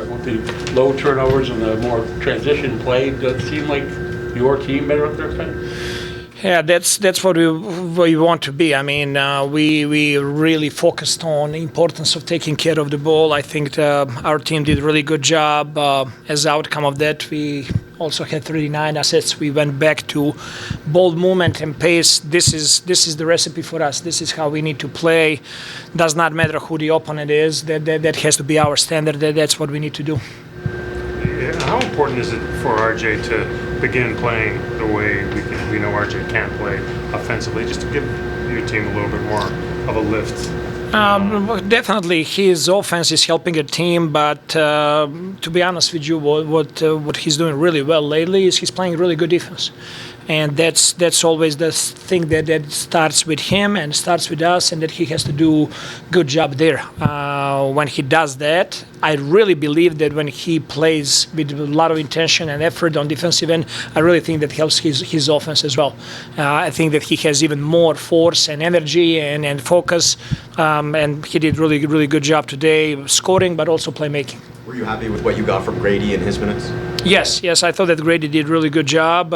with the low turnovers and the more transition play, does it seem like your team better up there tonight? Yeah, that's what we want to be. I mean, we really focused on the importance of taking care of the ball. I think our team did a really good job. As outcome of that, we also had 39 assists. We went back to ball movement and pace. This is the recipe for us. This is how we need to play. Does not matter who the opponent is. That has to be our standard. That's what we need to do. How important is it for RJ to begin playing the way we know RJ can play offensively, just to give your team a little bit more of a lift? Definitely, his offense is helping the team, but to be honest with you, what he's doing really well lately is he's playing really good defense. And that's always the thing that starts with him and starts with us, and that he has to do good job there. When he does that, I really believe that when he plays with a lot of intention and effort on defensive end, I really think that helps his offense as well. I think that he has even more force and energy and focus, and he did really good job today, scoring but also playmaking. Were you happy with what you got from Grady in his minutes? Yes, I thought that Grady did really good job.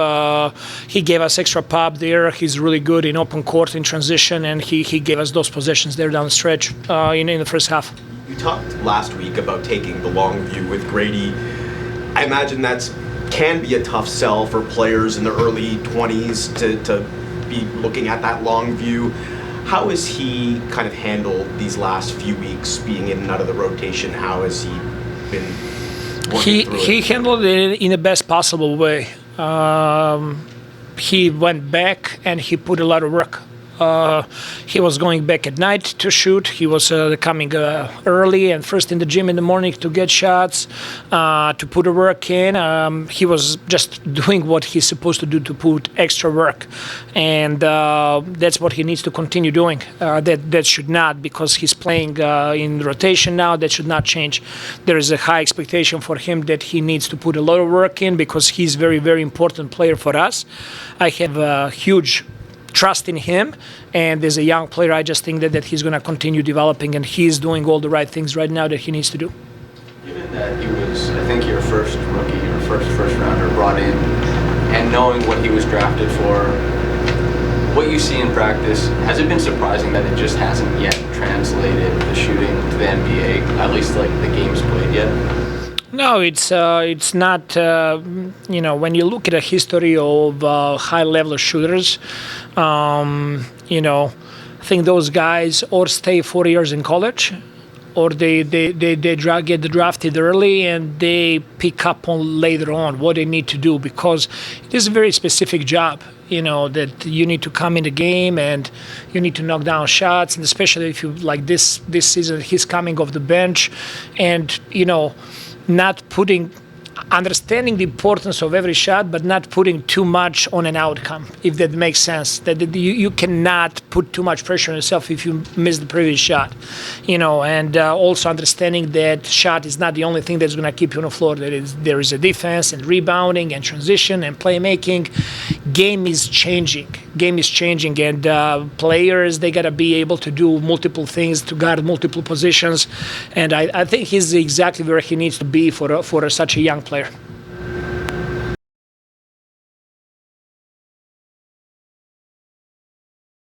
He gave us extra pop there. He's really good in open court in transition, and he gave us those possessions there down the stretch in the first half. You talked last week about taking the long view with Grady. I imagine that can be a tough sell for players in the early 20s to be looking at that long view. How has he kind of handled these last few weeks being in and out of the rotation? How has he been working through it? He handled it in the best possible way. He went back and he put a lot of work. He was going back at night to shoot. He was coming early and first in the gym in the morning to get shots, to put the work in. He was just doing what he's supposed to do, to put extra work. And that's what he needs to continue doing. That should not, because he's playing in rotation now, that should not change. There is a high expectation for him that he needs to put a lot of work in, because he's very important player for us. I have a huge trust in him, and as a young player, I just think that he's going to continue developing, and he's doing all the right things right now that he needs to do. Given that he was, I think, your first rookie, your first rounder brought in, and knowing what he was drafted for, what you see in practice, has it been surprising that it just hasn't yet translated the shooting to the NBA, at least like the games played yet? No, it's not. When you look at a history of high-level shooters, I think those guys or stay 4 years in college, or they get drafted early and they pick up on later on what they need to do, because it is a very specific job. That you need to come in the game and you need to knock down shots, and especially if you like this season, he's coming off the bench, and not understanding the importance of every shot, but not putting too much on an outcome, if that makes sense. That you cannot put too much pressure on yourself if you miss the previous shot, and also understanding that shot is not the only thing that's going to keep you on the floor. There is a defense and rebounding and transition and playmaking. Game is changing, and players, they got to be able to do multiple things, to guard multiple positions, and I think he's exactly where he needs to be for such a young player.